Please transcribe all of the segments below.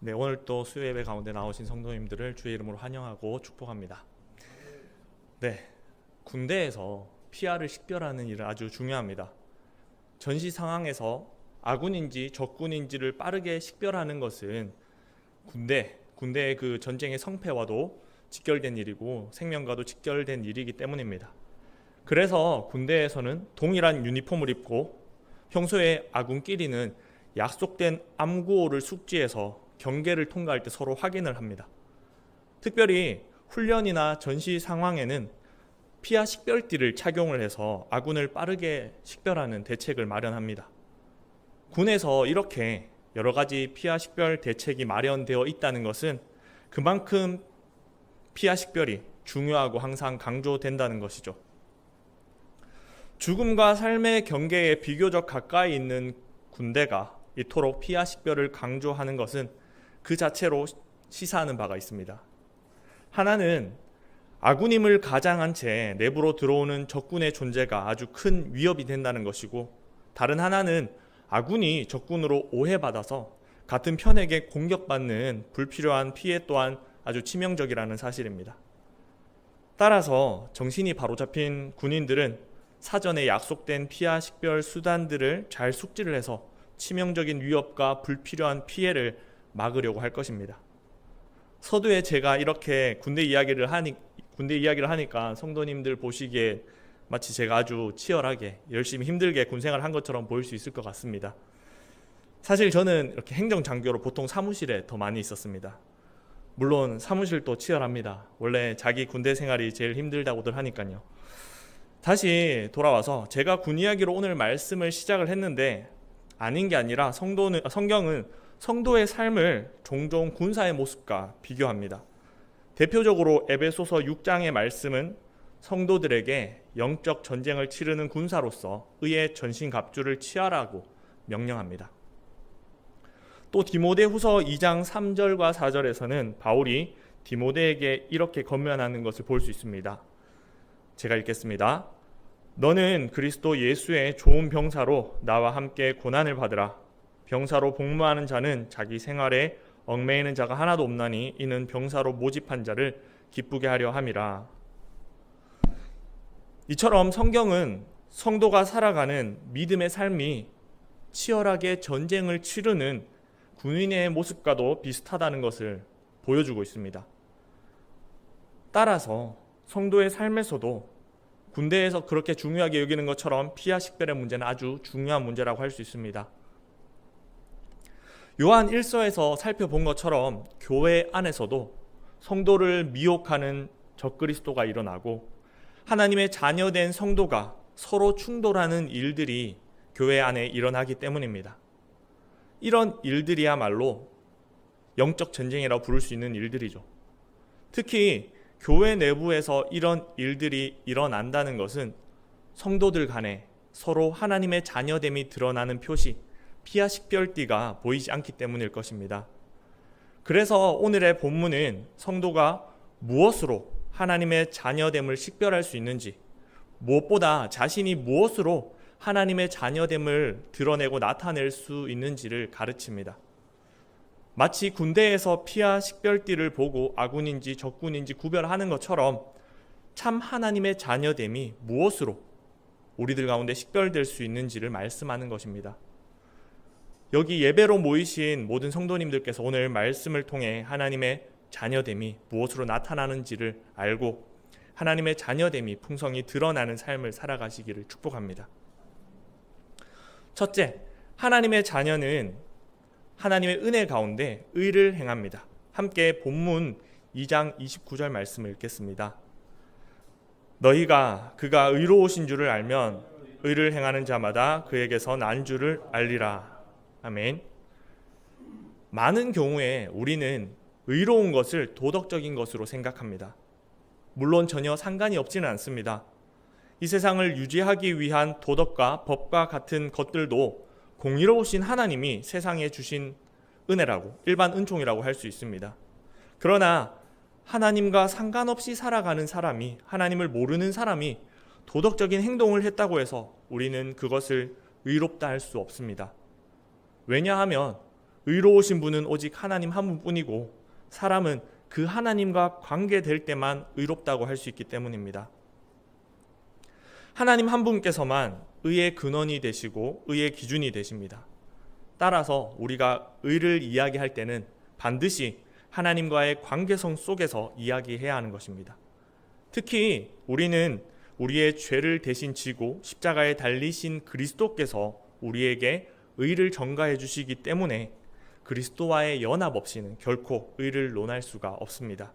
네, 오늘 또 수요 예배 가운데 나오신 성도님들을 주의 이름으로 환영하고 축복합니다. 네, 군대에서 피아를 식별하는 일은 아주 중요합니다. 전시 상황에서 아군인지 적군인지를 빠르게 식별하는 것은 군대의 그 전쟁의 성패와도 직결된 일이고 생명과도 직결된 일이기 때문입니다. 그래서 군대에서는 동일한 유니폼을 입고 평소에 아군끼리는 약속된 암구호를 숙지해서 경계를 통과할 때 서로 확인을 합니다. 특별히 훈련이나 전시 상황에는 피아 식별띠를 착용을 해서 아군을 빠르게 식별하는 대책을 마련합니다. 군에서 이렇게 여러 가지 피아 식별 대책이 마련되어 있다는 것은 그만큼 피아 식별이 중요하고 항상 강조된다는 것이죠. 죽음과 삶의 경계에 비교적 가까이 있는 군대가 이토록 피아 식별을 강조하는 것은 그 자체로 시사하는 바가 있습니다. 하나는 아군임을 가장한 채 내부로 들어오는 적군의 존재가 아주 큰 위협이 된다는 것이고, 다른 하나는 아군이 적군으로 오해받아서 같은 편에게 공격받는 불필요한 피해 또한 아주 치명적이라는 사실입니다. 따라서 정신이 바로잡힌 군인들은 사전에 약속된 피아 식별 수단들을 잘 숙지를 해서 치명적인 위협과 불필요한 피해를 막으려고 할 것입니다. 서두에 제가 이렇게 군대 이야기를 하니까 성도님들 보시기에 마치 제가 아주 치열하게 열심히 힘들게 군생활을 한 것처럼 보일 수 있을 것 같습니다. 사실 저는 이렇게 행정장교로 보통 사무실에 더 많이 있었습니다. 물론 사무실도 치열합니다. 원래 자기 군대 생활이 제일 힘들다고들 하니까요. 다시 돌아와서 제가 군 이야기로 오늘 말씀을 시작을 했는데, 아닌 게 아니라 성경은 성도의 삶을 종종 군사의 모습과 비교합니다. 대표적으로 에베소서 6장의 말씀은 성도들에게 영적 전쟁을 치르는 군사로서 의의 전신갑주를 취하라고 명령합니다. 또 디모데후서 2장 3절과 4절에서는 바울이 디모데에게 이렇게 권면하는 것을 볼 수 있습니다. 제가 읽겠습니다. 너는 그리스도 예수의 좋은 병사로 나와 함께 고난을 받으라. 병사로 복무하는 자는 자기 생활에 얽매이는 자가 하나도 없나니 이는 병사로 모집한 자를 기쁘게 하려 함이라. 이처럼 성경은 성도가 살아가는 믿음의 삶이 치열하게 전쟁을 치르는 군인의 모습과도 비슷하다는 것을 보여주고 있습니다. 따라서 성도의 삶에서도 군대에서 그렇게 중요하게 여기는 것처럼 피아 식별의 문제는 아주 중요한 문제라고 할 수 있습니다. 요한 1서에서 살펴본 것처럼 교회 안에서도 성도를 미혹하는 적그리스도가 일어나고 하나님의 자녀된 성도가 서로 충돌하는 일들이 교회 안에 일어나기 때문입니다. 이런 일들이야말로 영적 전쟁이라고 부를 수 있는 일들이죠. 특히 교회 내부에서 이런 일들이 일어난다는 것은 성도들 간에 서로 하나님의 자녀됨이 드러나는 표시, 피아 식별띠가 보이지 않기 때문일 것입니다. 그래서 오늘의 본문은 성도가 무엇으로 하나님의 자녀됨을 식별할 수 있는지, 무엇보다 자신이 무엇으로 하나님의 자녀됨을 드러내고 나타낼 수 있는지를 가르칩니다. 마치 군대에서 피아 식별띠를 보고 아군인지 적군인지 구별하는 것처럼 참 하나님의 자녀됨이 무엇으로 우리들 가운데 식별될 수 있는지를 말씀하는 것입니다. 여기 예배로 모이신 모든 성도님들께서 오늘 말씀을 통해 하나님의 자녀됨이 무엇으로 나타나는지를 알고 하나님의 자녀됨이 풍성히 드러나는 삶을 살아가시기를 축복합니다. 첫째, 하나님의 자녀는 하나님의 은혜 가운데 의를 행합니다. 함께 본문 2장 29절 말씀을 읽겠습니다. 너희가 그가 의로우신 줄을 알면 의를 행하는 자마다 그에게서 난 줄을 알리라. 아멘. 많은 경우에 우리는 의로운 것을 도덕적인 것으로 생각합니다. 물론 전혀 상관이 없지는 않습니다. 이 세상을 유지하기 위한 도덕과 법과 같은 것들도 공의로우신 하나님이 세상에 주신 은혜라고, 일반 은총이라고 할 수 있습니다. 그러나 하나님과 상관없이 살아가는 사람이, 하나님을 모르는 사람이 도덕적인 행동을 했다고 해서 우리는 그것을 의롭다 할 수 없습니다. 왜냐하면 의로우신 분은 오직 하나님 한 분뿐이고 사람은 그 하나님과 관계될 때만 의롭다고 할 수 있기 때문입니다. 하나님 한 분께서만 의의 근원이 되시고 의의 기준이 되십니다. 따라서 우리가 의를 이야기할 때는 반드시 하나님과의 관계성 속에서 이야기해야 하는 것입니다. 특히 우리는 우리의 죄를 대신 지고 십자가에 달리신 그리스도께서 우리에게 의를 전가해 주시기 때문에 그리스도와의 연합 없이는 결코 의를 논할 수가 없습니다.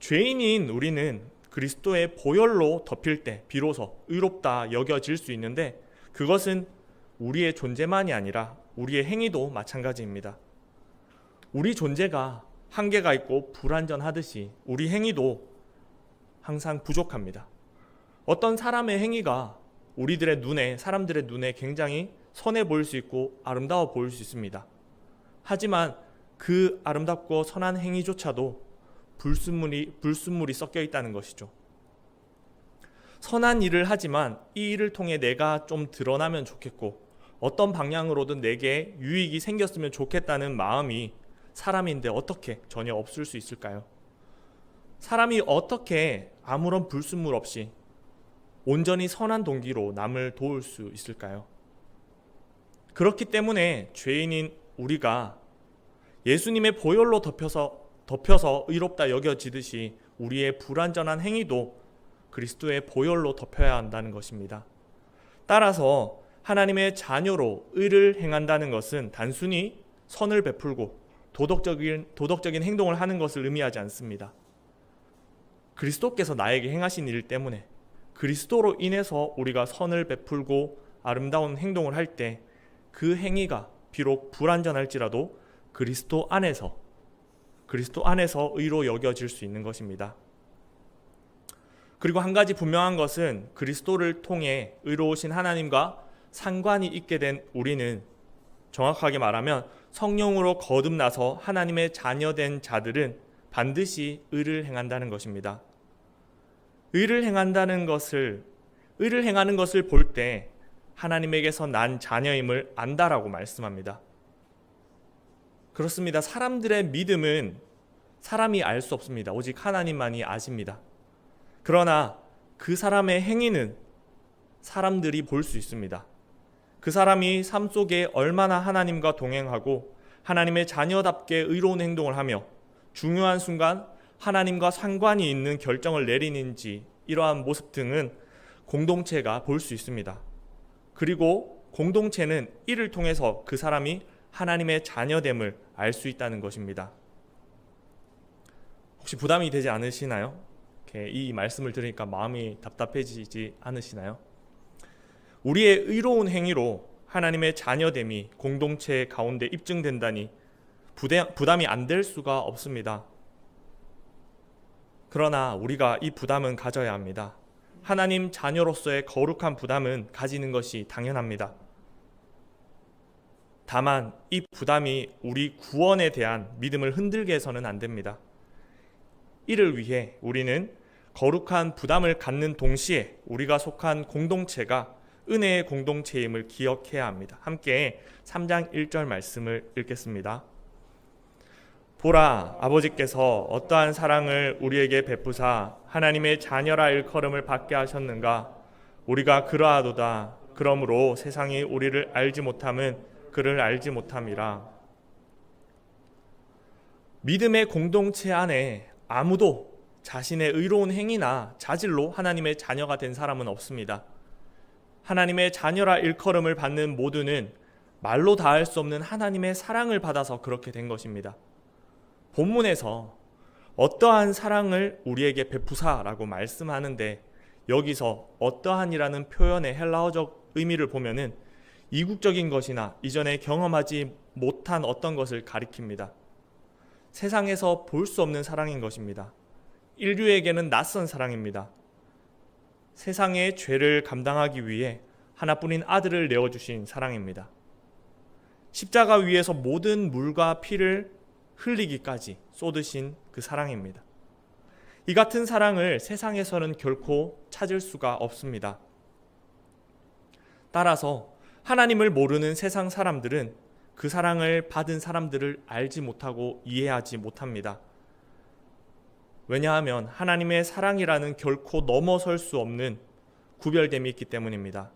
죄인인 우리는 그리스도의 보혈로 덮일 때 비로소 의롭다 여겨질 수 있는데 그것은 우리의 존재만이 아니라 우리의 행위도 마찬가지입니다. 우리 존재가 한계가 있고 불완전하듯이 우리 행위도 항상 부족합니다. 어떤 사람의 행위가 우리들의 눈에, 사람들의 눈에 굉장히 선해 보일 수 있고 아름다워 보일 수 있습니다. 하지만 그 아름답고 선한 행위조차도 불순물이 섞여 있다는 것이죠. 선한 일을 하지만 이 일을 통해 내가 좀 드러나면 좋겠고 어떤 방향으로든 내게 유익이 생겼으면 좋겠다는 마음이 사람인데 어떻게 전혀 없을 수 있을까요? 사람이 어떻게 아무런 불순물 없이 온전히 선한 동기로 남을 도울 수 있을까요? 그렇기 때문에 죄인인 우리가 예수님의 보혈로 덮여서 의롭다 여겨지듯이 우리의 불완전한 행위도 그리스도의 보혈로 덮여야 한다는 것입니다. 따라서 하나님의 자녀로 의를 행한다는 것은 단순히 선을 베풀고 도덕적인 행동을 하는 것을 의미하지 않습니다. 그리스도께서 나에게 행하신 일 때문에 그리스도로 인해서 우리가 선을 베풀고 아름다운 행동을 할 때 그 행위가 비록 불완전할지라도 그리스도 안에서 의로 여겨질 수 있는 것입니다. 그리고 한 가지 분명한 것은 그리스도를 통해 의로우신 하나님과 상관이 있게 된 우리는 정확하게 말하면 성령으로 거듭나서 하나님의 자녀된 자들은 반드시 의를 행한다는 것입니다. 의를 행하는 것을 볼 때 하나님에게서 난 자녀임을 안다라고 말씀합니다. 그렇습니다. 사람들의 믿음은 사람이 알 수 없습니다. 오직 하나님만이 아십니다. 그러나 그 사람의 행위는 사람들이 볼 수 있습니다. 그 사람이 삶 속에 얼마나 하나님과 동행하고 하나님의 자녀답게 의로운 행동을 하며 중요한 순간 하나님과 상관이 있는 결정을 내리는지 이러한 모습 등은 공동체가 볼 수 있습니다. 그리고 공동체는 이를 통해서 그 사람이 하나님의 자녀됨을 알 수 있다는 것입니다. 혹시 부담이 되지 않으시나요? 이 말씀을 들으니까 마음이 답답해지지 않으시나요? 우리의 의로운 행위로 하나님의 자녀됨이 공동체 가운데 입증된다니 부담이 안 될 수가 없습니다. 그러나 우리가 이 부담은 가져야 합니다. 하나님 자녀로서의 거룩한 부담은 가지는 것이 당연합니다. 다만 이 부담이 우리 구원에 대한 믿음을 흔들게 해서는 안 됩니다. 이를 위해 우리는 거룩한 부담을 갖는 동시에 우리가 속한 공동체가 은혜의 공동체임을 기억해야 합니다. 함께 3장 1절 말씀을 읽겠습니다. 보라, 아버지께서 어떠한 사랑을 우리에게 베푸사 하나님의 자녀라 일컬음을 받게 하셨는가. 우리가 그러하도다. 그러므로 세상이 우리를 알지 못함은 그를 알지 못함이라. 믿음의 공동체 안에 아무도 자신의 의로운 행위나 자질로 하나님의 자녀가 된 사람은 없습니다. 하나님의 자녀라 일컬음을 받는 모두는 말로 다할 수 없는 하나님의 사랑을 받아서 그렇게 된 것입니다. 본문에서 어떠한 사랑을 우리에게 베푸사라고 말씀하는데 여기서 어떠한이라는 표현의 헬라어적 의미를 보면은 이국적인 것이나 이전에 경험하지 못한 어떤 것을 가리킵니다. 세상에서 볼 수 없는 사랑인 것입니다. 인류에게는 낯선 사랑입니다. 세상의 죄를 감당하기 위해 하나뿐인 아들을 내어주신 사랑입니다. 십자가 위에서 모든 물과 피를 흘리기까지 쏟으신 그 사랑입니다. 이 같은 사랑을 세상에서는 결코 찾을 수가 없습니다. 따라서 하나님을 모르는 세상 사람들은 그 사랑을 받은 사람들을 알지 못하고 이해하지 못합니다. 왜냐하면 하나님의 사랑이라는 결코 넘어설 수 없는 구별됨이 있기 때문입니다.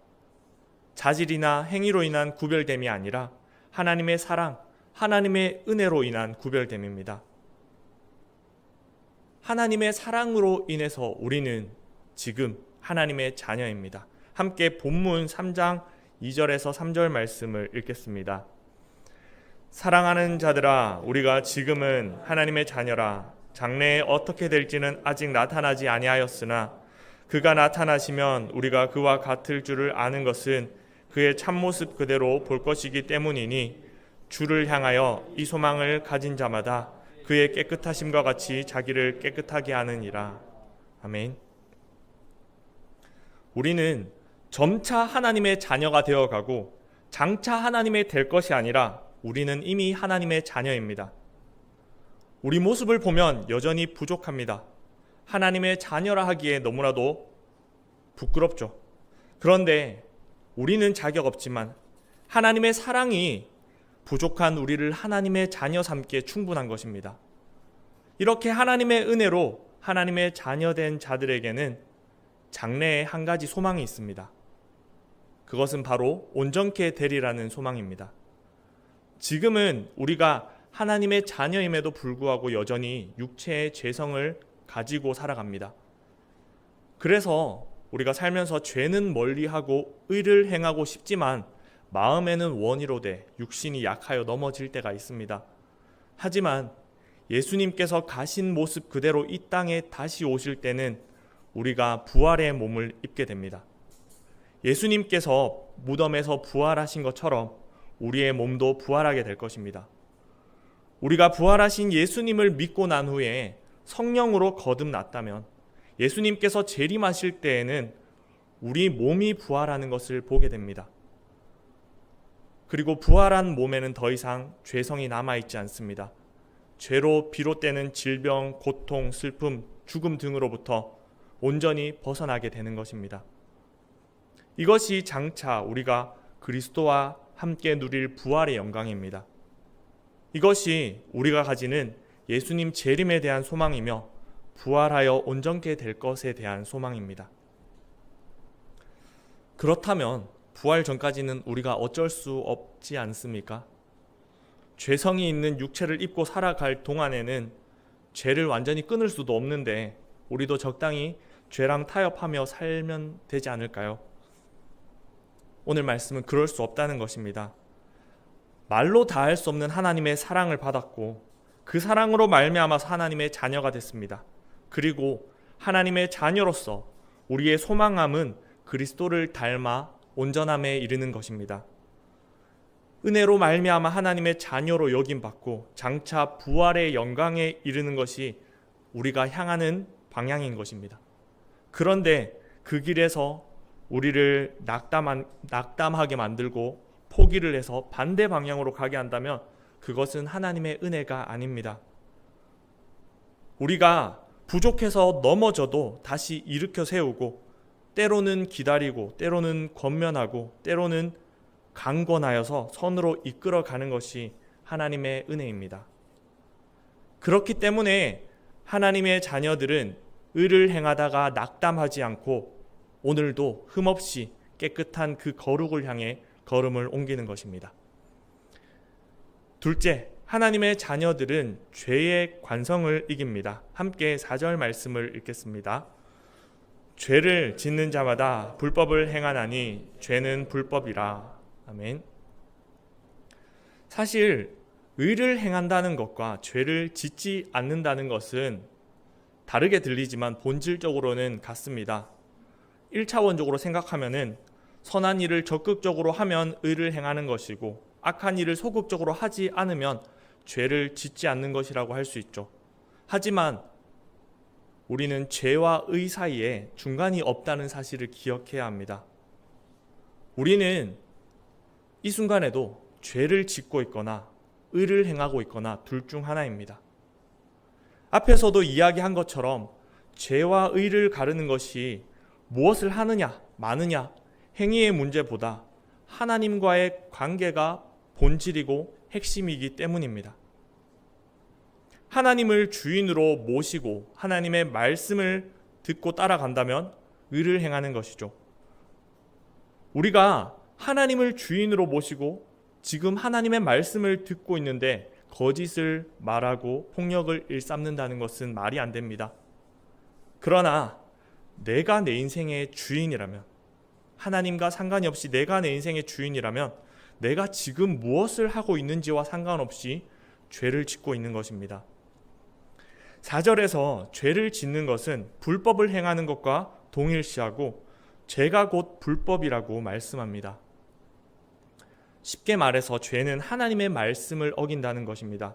자질이나 행위로 인한 구별됨이 아니라 하나님의 사랑, 하나님의 은혜로 인한 구별됨입니다. 하나님의 사랑으로 인해서 우리는 지금 하나님의 자녀입니다. 함께 본문 3장 2절에서 3절 말씀을 읽겠습니다. 사랑하는 자들아, 우리가 지금은 하나님의 자녀라. 장래에 어떻게 될지는 아직 나타나지 아니하였으나 그가 나타나시면 우리가 그와 같을 줄을 아는 것은 그의 참모습 그대로 볼 것이기 때문이니 주를 향하여 이 소망을 가진 자마다 그의 깨끗하심과 같이 자기를 깨끗하게 하느니라. 아멘. 우리는 점차 하나님의 자녀가 되어가고 장차 하나님의 될 것이 아니라 우리는 이미 하나님의 자녀입니다. 우리 모습을 보면 여전히 부족합니다. 하나님의 자녀라 하기에 너무나도 부끄럽죠. 그런데 우리는 자격 없지만 하나님의 사랑이 부족한 우리를 하나님의 자녀 삼기에 충분한 것입니다. 이렇게 하나님의 은혜로 하나님의 자녀된 자들에게는 장래에 한 가지 소망이 있습니다. 그것은 바로 온전케 되리라는 소망입니다. 지금은 우리가 하나님의 자녀임에도 불구하고 여전히 육체의 죄성을 가지고 살아갑니다. 그래서 우리가 살면서 죄는 멀리하고 의를 행하고 싶지만 마음에는 원이로되 육신이 약하여 넘어질 때가 있습니다. 하지만 예수님께서 가신 모습 그대로 이 땅에 다시 오실 때는 우리가 부활의 몸을 입게 됩니다. 예수님께서 무덤에서 부활하신 것처럼 우리의 몸도 부활하게 될 것입니다. 우리가 부활하신 예수님을 믿고 난 후에 성령으로 거듭났다면 예수님께서 재림하실 때에는 우리 몸이 부활하는 것을 보게 됩니다. 그리고 부활한 몸에는 더 이상 죄성이 남아있지 않습니다. 죄로 비롯되는 질병, 고통, 슬픔, 죽음 등으로부터 온전히 벗어나게 되는 것입니다. 이것이 장차 우리가 그리스도와 함께 누릴 부활의 영광입니다. 이것이 우리가 가지는 예수님 재림에 대한 소망이며 부활하여 온전케 될 것에 대한 소망입니다. 그렇다면 부활 전까지는 우리가 어쩔 수 없지 않습니까? 죄성이 있는 육체를 입고 살아갈 동안에는 죄를 완전히 끊을 수도 없는데 우리도 적당히 죄랑 타협하며 살면 되지 않을까요? 오늘 말씀은 그럴 수 없다는 것입니다. 말로 다할 수 없는 하나님의 사랑을 받았고 그 사랑으로 말미암아서 하나님의 자녀가 됐습니다. 그리고 하나님의 자녀로서 우리의 소망함은 그리스도를 닮아 온전함에 이르는 것입니다. 은혜로 말미암아 하나님의 자녀로 여김받고 장차 부활의 영광에 이르는 것이 우리가 향하는 방향인 것입니다. 그런데 그 길에서 우리를 낙담하게 만들고 포기를 해서 반대 방향으로 가게 한다면 그것은 하나님의 은혜가 아닙니다. 우리가 부족해서 넘어져도 다시 일으켜 세우고 때로는 기다리고 때로는 권면하고 때로는 강권하여서 선으로 이끌어가는 것이 하나님의 은혜입니다. 그렇기 때문에 하나님의 자녀들은 의를 행하다가 낙담하지 않고 오늘도 흠없이 깨끗한 그 거룩을 향해 걸음을 옮기는 것입니다. 둘째, 하나님의 자녀들은 죄의 관성을 이깁니다. 함께 4절 말씀을 읽겠습니다. 죄를 짓는 자마다 불법을 행하나니 죄는 불법이라. 아멘. 사실 의를 행한다는 것과 죄를 짓지 않는다는 것은 다르게 들리지만 본질적으로는 같습니다. 1차원적으로 생각하면은 선한 일을 적극적으로 하면 의를 행하는 것이고 악한 일을 소극적으로 하지 않으면 죄를 짓지 않는 것이라고 할 수 있죠. 하지만 우리는 죄와 의 사이에 중간이 없다는 사실을 기억해야 합니다. 우리는 이 순간에도 죄를 짓고 있거나 의를 행하고 있거나 둘 중 하나입니다. 앞에서도 이야기한 것처럼 죄와 의를 가르는 것이 무엇을 하느냐, 마느냐, 행위의 문제보다 하나님과의 관계가 본질이고 핵심이기 때문입니다. 하나님을 주인으로 모시고 하나님의 말씀을 듣고 따라간다면 의를 행하는 것이죠. 우리가 하나님을 주인으로 모시고 지금 하나님의 말씀을 듣고 있는데 거짓을 말하고 폭력을 일삼는다는 것은 말이 안 됩니다. 그러나 내가 내 인생의 주인이라면, 하나님과 상관이 없이 내가 내 인생의 주인이라면 내가 지금 무엇을 하고 있는지와 상관없이 죄를 짓고 있는 것입니다. 4절에서 죄를 짓는 것은 불법을 행하는 것과 동일시하고 죄가 곧 불법이라고 말씀합니다. 쉽게 말해서 죄는 하나님의 말씀을 어긴다는 것입니다.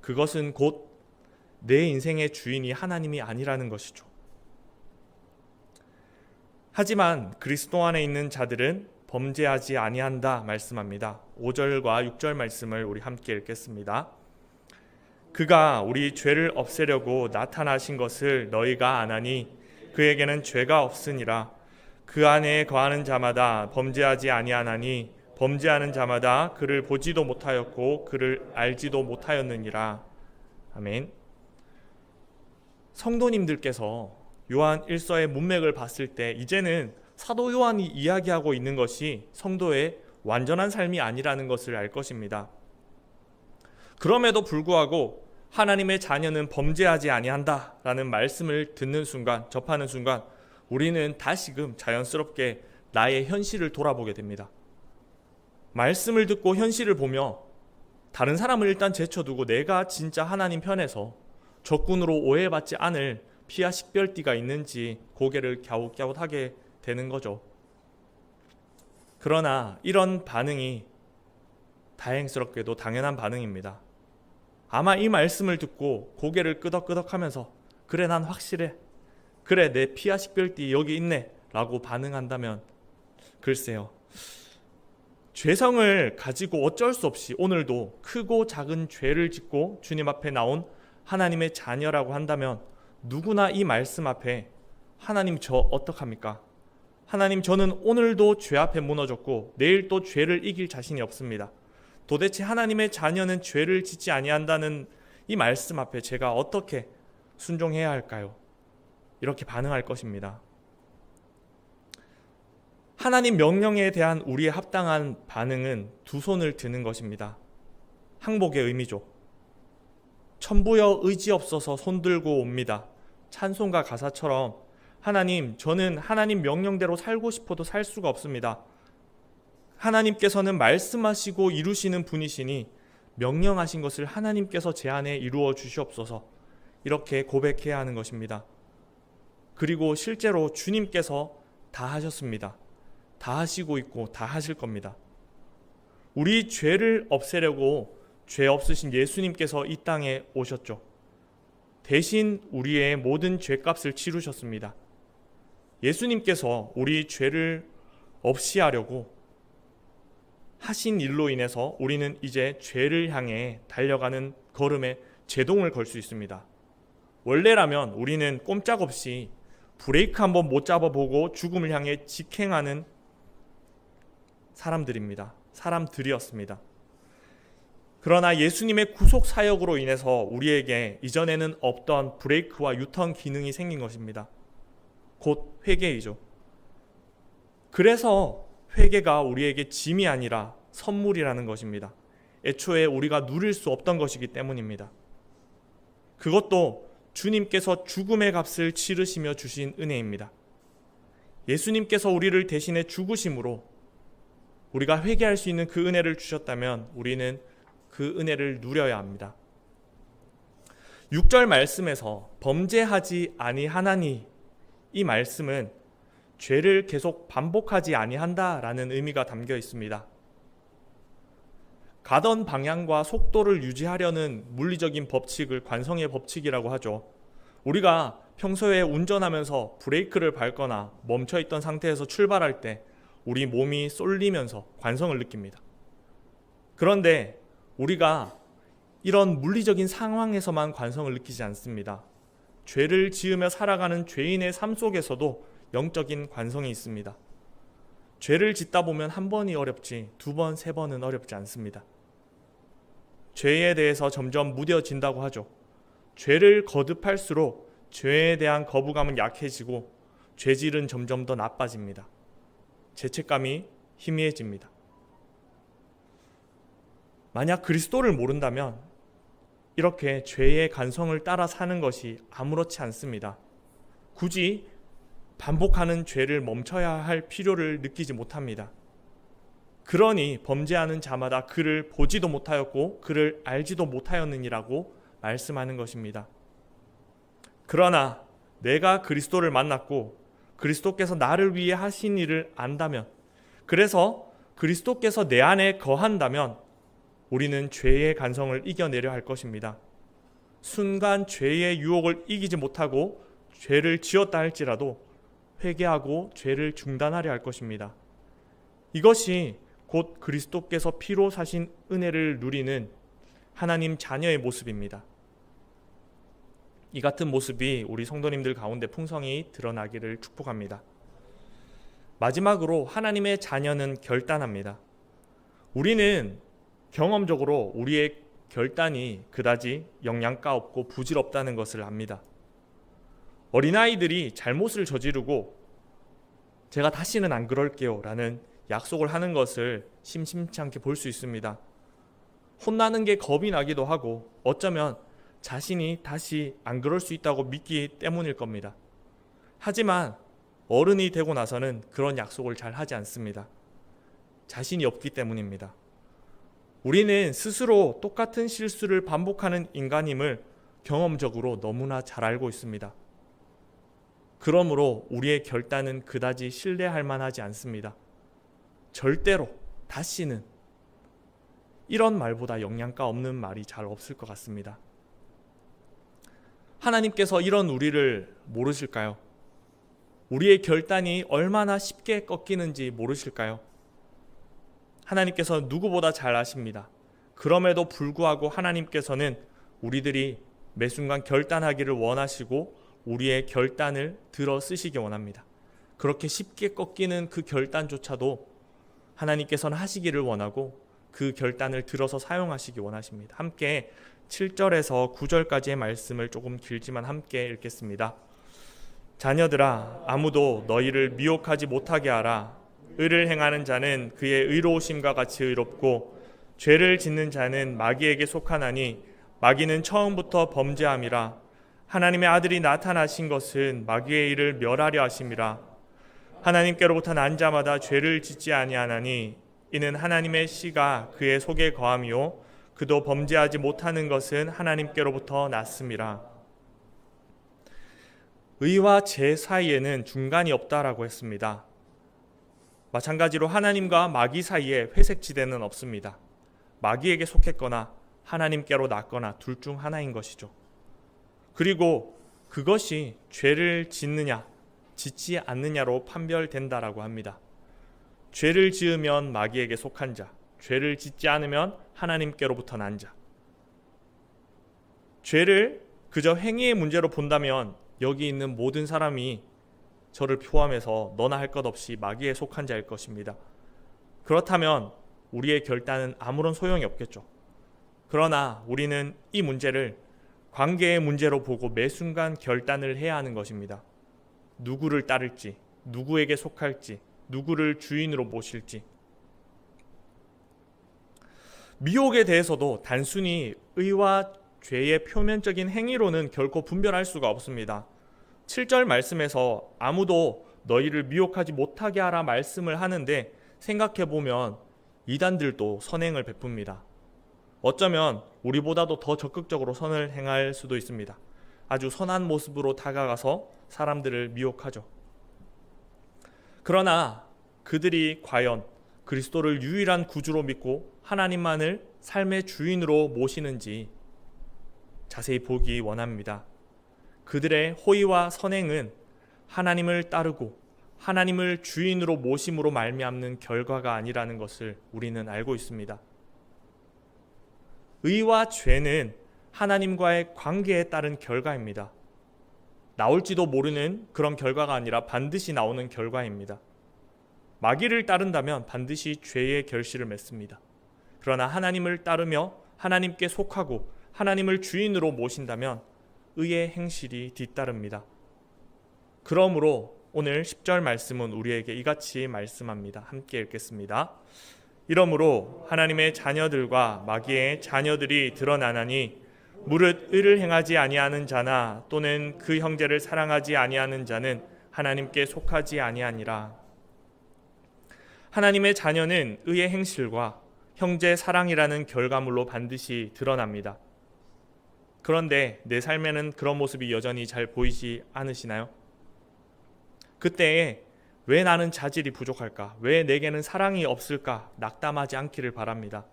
그것은 곧 내 인생의 주인이 하나님이 아니라는 것이죠. 하지만 그리스도 안에 있는 자들은 범죄하지 아니한다 말씀합니다. 5절과 6절 말씀을 우리 함께 읽겠습니다. 그가 우리 죄를 없애려고 나타나신 것을 너희가 아나니 그에게는 죄가 없으니라. 그 안에 거하는 자마다 범죄하지 아니하나니 범죄하는 자마다 그를 보지도 못하였고 그를 알지도 못하였느니라. 아멘. 성도님들께서 요한 1서의 문맥을 봤을 때 이제는 사도 요한이 이야기하고 있는 것이 성도의 완전한 삶이 아니라는 것을 알 것입니다. 그럼에도 불구하고 하나님의 자녀는 범죄하지 아니한다라는 말씀을 듣는 순간, 접하는 순간 우리는 다시금 자연스럽게 나의 현실을 돌아보게 됩니다. 말씀을 듣고 현실을 보며 다른 사람을 일단 제쳐두고 내가 진짜 하나님 편에서 적군으로 오해받지 않을 피와 식별띠가 있는지 고개를 갸웃갸웃하게 되는 거죠. 그러나 이런 반응이 다행스럽게도 당연한 반응입니다. 아마 이 말씀을 듣고 고개를 끄덕끄덕하면서 그래 난 확실해, 그래 내 피와 식별띠 여기 있네 라고 반응한다면 글쎄요, 죄성을 가지고 어쩔 수 없이 오늘도 크고 작은 죄를 짓고 주님 앞에 나온 하나님의 자녀라고 한다면 누구나 이 말씀 앞에 하나님 저 어떡합니까? 하나님 저는 오늘도 죄 앞에 무너졌고 내일 또 죄를 이길 자신이 없습니다. 도대체 하나님의 자녀는 죄를 짓지 아니한다는 이 말씀 앞에 제가 어떻게 순종해야 할까요? 이렇게 반응할 것입니다. 하나님 명령에 대한 우리의 합당한 반응은 두 손을 드는 것입니다. 항복의 의미죠. 천부여 의지 없어서 손들고 옵니다. 찬송가 가사처럼 하나님, 저는 하나님 명령대로 살고 싶어도 살 수가 없습니다. 하나님께서는 말씀하시고 이루시는 분이시니 명령하신 것을 하나님께서 제 안에 이루어 주시옵소서, 이렇게 고백해야 하는 것입니다. 그리고 실제로 주님께서 다 하셨습니다. 다 하시고 있고 다 하실 겁니다. 우리 죄를 없애려고 죄 없으신 예수님께서 이 땅에 오셨죠. 대신 우리의 모든 죄값을 치르셨습니다. 예수님께서 우리 죄를 없이 하려고 하신 일로 인해서 우리는 이제 죄를 향해 달려가는 걸음에 제동을 걸 수 있습니다. 원래라면 우리는 꼼짝없이 브레이크 한번 못 잡아보고 죽음을 향해 직행하는 사람들이었습니다. 그러나 예수님의 구속 사역으로 인해서 우리에게 이전에는 없던 브레이크와 유턴 기능이 생긴 것입니다. 곧 회개이죠. 그래서 회개가 우리에게 짐이 아니라 선물이라는 것입니다. 애초에 우리가 누릴 수 없던 것이기 때문입니다. 그것도 주님께서 죽음의 값을 치르시며 주신 은혜입니다. 예수님께서 우리를 대신해 죽으심으로 우리가 회개할 수 있는 그 은혜를 주셨다면 우리는 그 은혜를 누려야 합니다. 6절 말씀에서 범죄하지 아니하나니, 이 말씀은 죄를 계속 반복하지 아니한다라는 의미가 담겨 있습니다. 가던 방향과 속도를 유지하려는 물리적인 법칙을 관성의 법칙이라고 하죠. 우리가 평소에 운전하면서 브레이크를 밟거나 멈춰있던 상태에서 출발할 때 우리 몸이 쏠리면서 관성을 느낍니다. 그런데 우리가 이런 물리적인 상황에서만 관성을 느끼지 않습니다. 죄를 지으며 살아가는 죄인의 삶 속에서도 영적인 관성이 있습니다. 죄를 짓다 보면 한 번이 어렵지 두 번, 세 번은 어렵지 않습니다. 죄에 대해서 점점 무뎌진다고 하죠. 죄를 거듭할수록 죄에 대한 거부감은 약해지고 죄질은 점점 더 나빠집니다. 죄책감이 희미해집니다. 만약 그리스도를 모른다면 이렇게 죄의 간성을 따라 사는 것이 아무렇지 않습니다. 굳이 반복하는 죄를 멈춰야 할 필요를 느끼지 못합니다. 그러니 범죄하는 자마다 그를 보지도 못하였고 그를 알지도 못하였느니라고 말씀하는 것입니다. 그러나 내가 그리스도를 만났고 그리스도께서 나를 위해 하신 일을 안다면, 그래서 그리스도께서 내 안에 거한다면 우리는 죄의 간성을 이겨내려 할 것입니다. 순간 죄의 유혹을 이기지 못하고 죄를 지었다 할지라도 회개하고 죄를 중단하려 할 것입니다. 이것이 곧 그리스도께서 피로 사신 은혜를 누리는 하나님 자녀의 모습입니다. 이 같은 모습이 우리 성도님들 가운데 풍성히 드러나기를 축복합니다. 마지막으로 하나님의 자녀는 결단합니다. 우리는 경험적으로 우리의 결단이 그다지 영양가 없고 부질없다는 것을 압니다. 어린아이들이 잘못을 저지르고 제가 다시는 안 그럴게요 라는 약속을 하는 것을 심심치 않게 볼 수 있습니다. 혼나는 게 겁이 나기도 하고 어쩌면 자신이 다시 안 그럴 수 있다고 믿기 때문일 겁니다. 하지만 어른이 되고 나서는 그런 약속을 잘 하지 않습니다. 자신이 없기 때문입니다. 우리는 스스로 똑같은 실수를 반복하는 인간임을 경험적으로 너무나 잘 알고 있습니다. 그러므로 우리의 결단은 그다지 신뢰할 만하지 않습니다. 절대로 다시는, 이런 말보다 영양가 없는 말이 잘 없을 것 같습니다. 하나님께서 이런 우리를 모르실까요? 우리의 결단이 얼마나 쉽게 꺾이는지 모르실까요? 하나님께서 누구보다 잘 아십니다. 그럼에도 불구하고 하나님께서는 우리들이 매 순간 결단하기를 원하시고 우리의 결단을 들어 쓰시기 원합니다. 그렇게 쉽게 꺾이는 그 결단조차도 하나님께서는 하시기를 원하고 그 결단을 들어서 사용하시기 원하십니다. 함께 7절에서 9절까지의 말씀을 조금 길지만 함께 읽겠습니다. 자녀들아, 아무도 너희를 미혹하지 못하게 하라. 의를 행하는 자는 그의 의로우심과 같이 의롭고 죄를 짓는 자는 마귀에게 속하나니 마귀는 처음부터 범죄함이라. 하나님의 아들이 나타나신 것은 마귀의 일을 멸하려 하심이라. 하나님께로부터 난 자마다 죄를 짓지 아니하나니 이는 하나님의 씨가 그의 속에 거함이요 그도 범죄하지 못하는 것은 하나님께로부터 났음이라. 의와 죄 사이에는 중간이 없다라고 했습니다. 마찬가지로 하나님과 마귀 사이에 회색지대는 없습니다. 마귀에게 속했거나 하나님께로 났거나 둘 중 하나인 것이죠. 그리고 그것이 죄를 짓느냐 짓지 않느냐로 판별된다라고 합니다. 죄를 지으면 마귀에게 속한 자, 죄를 짓지 않으면 하나님께로부터 난 자. 죄를 그저 행위의 문제로 본다면 여기 있는 모든 사람이 저를 포함해서 너나 할 것 없이 마귀에 속한 자일 것입니다. 그렇다면 우리의 결단은 아무런 소용이 없겠죠. 그러나 우리는 이 문제를 관계의 문제로 보고 매 순간 결단을 해야 하는 것입니다. 누구를 따를지, 누구에게 속할지, 누구를 주인으로 모실지. 미혹에 대해서도 단순히 의와 죄의 표면적인 행위로는 결코 분별할 수가 없습니다. 7절 말씀에서 아무도 너희를 미혹하지 못하게 하라 말씀을 하는데 생각해보면 이단들도 선행을 베풉니다. 어쩌면 우리보다도 더 적극적으로 선을 행할 수도 있습니다. 아주 선한 모습으로 다가가서 사람들을 미혹하죠. 그러나 그들이 과연 그리스도를 유일한 구주로 믿고 하나님만을 삶의 주인으로 모시는지 자세히 보기 원합니다. 그들의 호의와 선행은 하나님을 따르고 하나님을 주인으로 모심으로 말미암는 결과가 아니라는 것을 우리는 알고 있습니다. 의와 죄는 하나님과의 관계에 따른 결과입니다. 나올지도 모르는 그런 결과가 아니라 반드시 나오는 결과입니다. 마귀를 따른다면 반드시 죄의 결실을 맺습니다. 그러나 하나님을 따르며 하나님께 속하고 하나님을 주인으로 모신다면 의의 행실이 뒤따릅니다. 그러므로 오늘 10절 말씀은 우리에게 이같이 말씀합니다. 함께 읽겠습니다. 이러므로 하나님의 자녀들과 마귀의 자녀들이 드러나나니 무릇 의를 행하지 아니하는 자나 또는 그 형제를 사랑하지 아니하는 자는 하나님께 속하지 아니하니라. 하나님의 자녀는 의의 행실과 형제 사랑이라는 결과물로 반드시 드러납니다. 그런데 내 삶에는 그런 모습이 여전히 잘 보이지 않으시나요? 그때에 왜 나는 자질이 부족할까? 왜 내게는 사랑이 없을까? 낙담하지 않기를 바랍니다.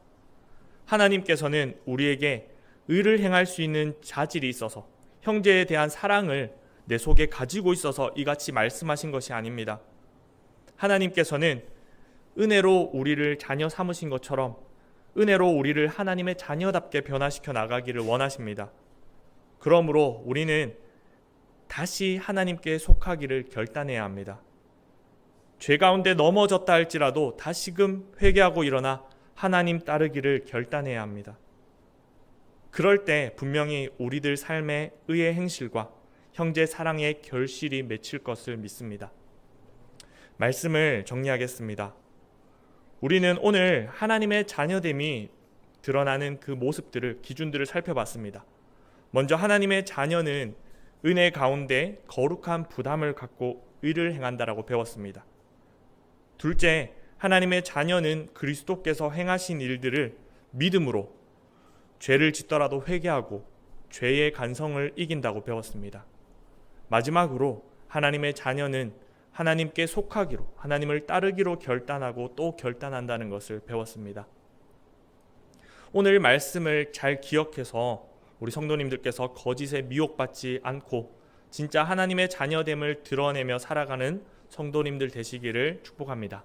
하나님께서는 우리에게 의를 행할 수 있는 자질이 있어서 형제에 대한 사랑을 내 속에 가지고 있어서 이같이 말씀하신 것이 아닙니다. 하나님께서는 은혜로 우리를 자녀 삼으신 것처럼 은혜로 우리를 하나님의 자녀답게 변화시켜 나가기를 원하십니다. 그러므로 우리는 다시 하나님께 속하기를 결단해야 합니다. 죄 가운데 넘어졌다 할지라도 다시금 회개하고 일어나 하나님 따르기를 결단해야 합니다. 그럴 때 분명히 우리들 삶의 의의 행실과 형제 사랑의 결실이 맺힐 것을 믿습니다. 말씀을 정리하겠습니다. 우리는 오늘 하나님의 자녀됨이 드러나는 그 모습들을, 기준들을 살펴봤습니다. 먼저 하나님의 자녀는 은혜 가운데 거룩한 부담을 갖고 의를 행한다라고 배웠습니다. 둘째, 하나님의 자녀는 그리스도께서 행하신 일들을 믿음으로 죄를 짓더라도 회개하고 죄의 간성을 이긴다고 배웠습니다. 마지막으로 하나님의 자녀는 하나님께 속하기로, 하나님을 따르기로 결단하고 또 결단한다는 것을 배웠습니다. 오늘 말씀을 잘 기억해서 우리 성도님들께서 거짓에 미혹받지 않고 진짜 하나님의 자녀됨을 드러내며 살아가는 성도님들 되시기를 축복합니다.